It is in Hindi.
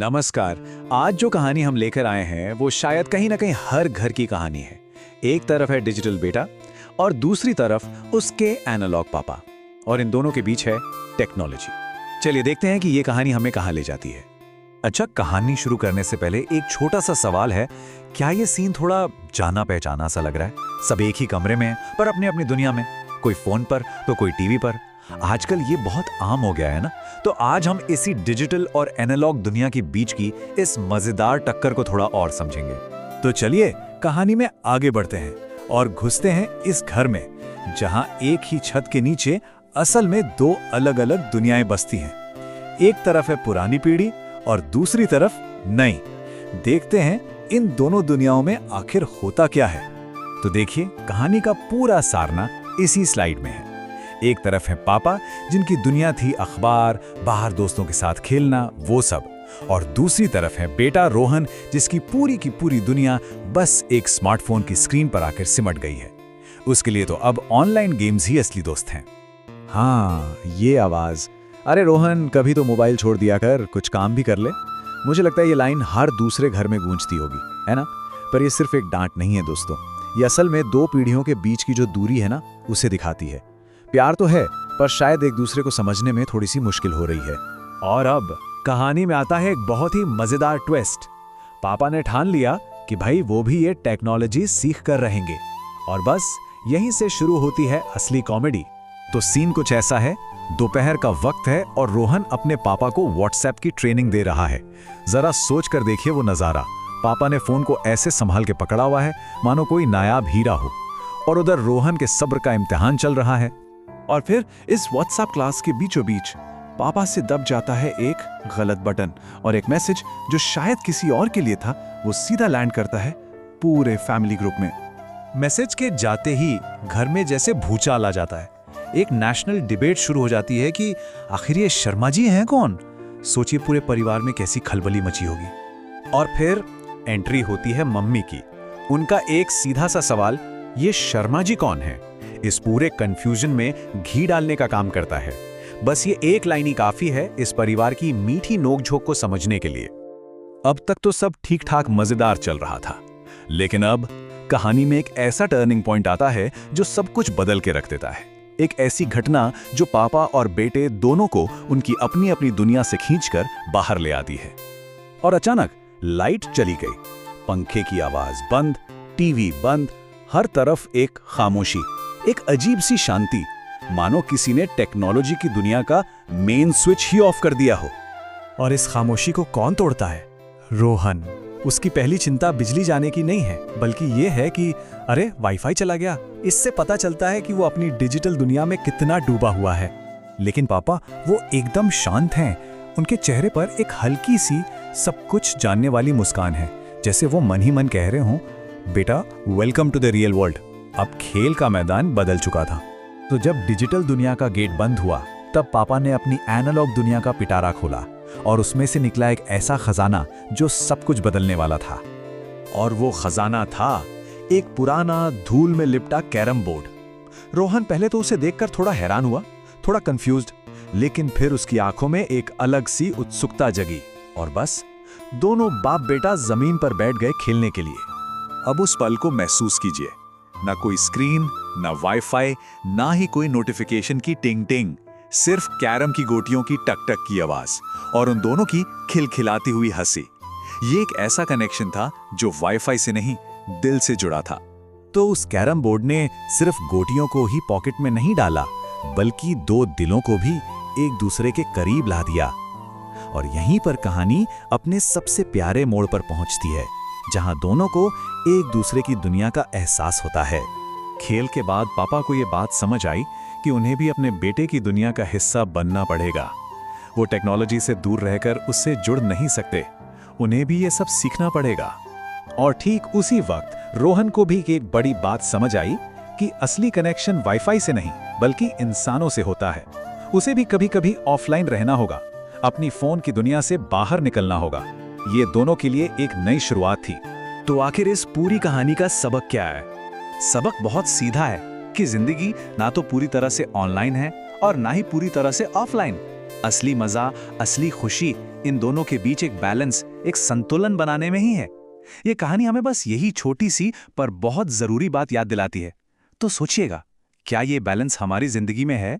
नमस्कार। आज जो कहानी हम लेकर आए हैं वो शायद कहीं ना कहीं हर घर की कहानी है। एक तरफ है डिजिटल बेटा और दूसरी तरफ उसके एनालॉग पापा, और इन दोनों के बीच है टेक्नोलॉजी। चलिए देखते हैं कि ये कहानी हमें कहाँ ले जाती है। अच्छा, कहानी शुरू करने से पहले एक छोटा सा सवाल है। क्या ये सीन थोड़ा जाना पहचाना सा लग रहा है? सब एक ही कमरे में हैं, पर अपनी अपनी दुनिया में, कोई फोन पर तो कोई टीवी पर। आजकल ये बहुत आम हो गया है ना। तो आज हम इसी डिजिटल और एनालॉग दुनिया के बीच की इस मजेदार टक्कर को थोड़ा और समझेंगे। तो चलिए कहानी में आगे बढ़ते हैं और घुसते हैं इस घर में, जहां एक ही छत के नीचे असल में दो अलग अलग दुनियाएं बसती हैं। एक तरफ है पुरानी पीढ़ी और दूसरी तरफ नई। देखते हैं इन दोनों दुनियाओं में आखिर होता क्या है। तो देखिए, कहानी का पूरा सारना इसी स्लाइड में है। एक तरफ है पापा, जिनकी दुनिया थी अखबार, बाहर दोस्तों के साथ खेलना, वो सब। और दूसरी तरफ है बेटा रोहन, जिसकी पूरी की पूरी दुनिया बस एक स्मार्टफोन की स्क्रीन पर आकर सिमट गई है। उसके लिए तो अब ऑनलाइन गेम्स ही असली दोस्त हैं। हाँ, ये आवाज, अरे रोहन कभी तो मोबाइल छोड़ दिया कर, कुछ काम भी कर ले। मुझे लगता है ये लाइन हर दूसरे घर में गूंजती होगी, है ना? पर ये सिर्फ एक डांट नहीं है दोस्तों, ये असल में दो पीढ़ियों के बीच की जो दूरी है ना, उसे दिखाती है। प्यार तो है, पर शायद एक दूसरे को समझने में थोड़ी सी मुश्किल हो रही है। और अब कहानी में आता है एक बहुत ही मजेदार ट्विस्ट। पापा ने ठान लिया कि भाई वो भी ये टेक्नोलॉजी सीख कर रहेंगे, और बस यहीं से शुरू होती है असली कॉमेडी। तो सीन कुछ ऐसा है। दोपहर का वक्त है और रोहन अपने पापा को व्हाट्सएप की ट्रेनिंग दे रहा है। जरा सोच कर देखिए वो नजारा। पापा ने फोन को ऐसे संभाल के पकड़ा हुआ है मानो कोई नायाब हीरा हो, और उधर रोहन के सब्र का इम्तिहान चल रहा है। और फिर इस व्हाट्सएप क्लास के बीचों बीच पापा से दब जाता है एक गलत बटन, और एक मैसेज जो शायद किसी और के लिए था वो सीधा लैंड करता है पूरे फैमिली ग्रुप में। मैसेज के जाते ही घर में जैसे भूचाल आ जाता है। एक नेशनल डिबेट शुरू हो जाती है कि आखिर ये शर्मा जी हैं कौन। सोचिए पूरे परिवार में कैसी खलबली मची होगी। और फिर एंट्री होती है मम्मी की। उनका एक सीधा सा सवाल, ये शर्मा जी कौन है, इस पूरे कंफ्यूजन में घी डालने का काम करता है। बस ये एक लाइन ही काफी है इस परिवार की मीठी नोकझोंक को समझने के लिए। अब तक तो सब ठीक ठाक मजेदार चल रहा था, लेकिन अब कहानी में एक ऐसा टर्निंग पॉइंट आता है जो सब कुछ बदल के रख देता है। एक ऐसी घटना जो पापा और बेटे दोनों को उनकी अपनी अपनी दुनिया से खींचकर बाहर ले आती है। और अचानक लाइट चली गई, पंखे की आवाज बंद, टीवी बंद, हर तरफ एक खामोशी, एक अजीब सी शांति, मानो किसी ने टेक्नोलॉजी की दुनिया का मेन स्विच ही ऑफ कर दिया हो। और इस खामोशी को कौन तोड़ता है? रोहन। उसकी पहली चिंता बिजली जाने की नहीं है, बल्कि यह है कि अरे वाईफाई चला गया। इससे पता चलता है कि वो अपनी डिजिटल दुनिया में कितना डूबा हुआ है। लेकिन पापा वो एकदम शांत हैं। उनके चेहरे पर एक हल्की सी सब कुछ जानने वाली मुस्कान है, जैसे वो मन ही मन कह रहे हों, बेटा welcome to the real world. अब खेल का मैदान बदल चुका था। तो जब डिजिटल दुनिया का गेट बंद हुआ, तब पापा ने अपनी एनालॉग दुनिया का पिटारा खोला, और उसमें से निकला एक ऐसा खजाना जो सब कुछ बदलने वाला था। और वो खजाना था एक पुराना धूल में लिपटा कैरम बोर्ड। रोहन पहले तो उसे देखकर थोड़ा हैरान हुआ, थोड़ा कंफ्यूज्ड, लेकिन फिर उसकी आंखों में एक अलग सी उत्सुकता जगी, और बस दोनों बाप बेटा जमीन पर बैठ गए खेलने के लिए। अब उस पल को महसूस कीजिए, ना कोई स्क्रीन, ना वाईफाई, ना ही कोई नोटिफिकेशन की टिंग टिंग, सिर्फ कैरम की गोटियों की टक टक की आवाज और उन दोनों की खिलखिलाती हुई हंसी। ये एक ऐसा कनेक्शन था जो वाईफाई से नहीं, दिल से जुड़ा था। तो उस कैरम बोर्ड ने सिर्फ गोटियों को ही पॉकेट में नहीं डाला, बल्कि दो दिलों को भी एक दूसरे के करीब ला दिया। और यहीं पर कहानी अपने सबसे प्यारे मोड़ पर पहुंचती है, जहां दोनों को एक दूसरे की दुनिया का एहसास होता है। खेल के बाद पापा को यह बात समझ आई कि उन्हें भी अपने बेटे की दुनिया का हिस्सा बनना पड़ेगा। वो टेक्नोलॉजी से दूर रहकर उससे जुड़ नहीं सकते, उन्हें भी ये सब सीखना पड़ेगा। और ठीक उसी वक्त रोहन को भी एक बड़ी बात समझ आई कि असली कनेक्शन वाईफाई से नहीं, बल्कि इंसानों से होता है। उसे भी कभी कभी ऑफलाइन रहना होगा, अपनी फोन की दुनिया से बाहर निकलना होगा। ये दोनों के लिए एक नई शुरुआत थी। तो आखिर इस पूरी कहानी का सबक क्या है? सबक बहुत सीधा है कि जिंदगी ना तो पूरी तरह से ऑनलाइन है और ना ही पूरी तरह से ऑफलाइन। असली मजा, असली खुशी इन दोनों के बीच एक बैलेंस, एक संतुलन बनाने में ही है। ये कहानी हमें बस यही छोटी सी पर बहुत जरूरी बात याद दिलाती है। तो सोचिएगा, क्या ये बैलेंस हमारी जिंदगी में है?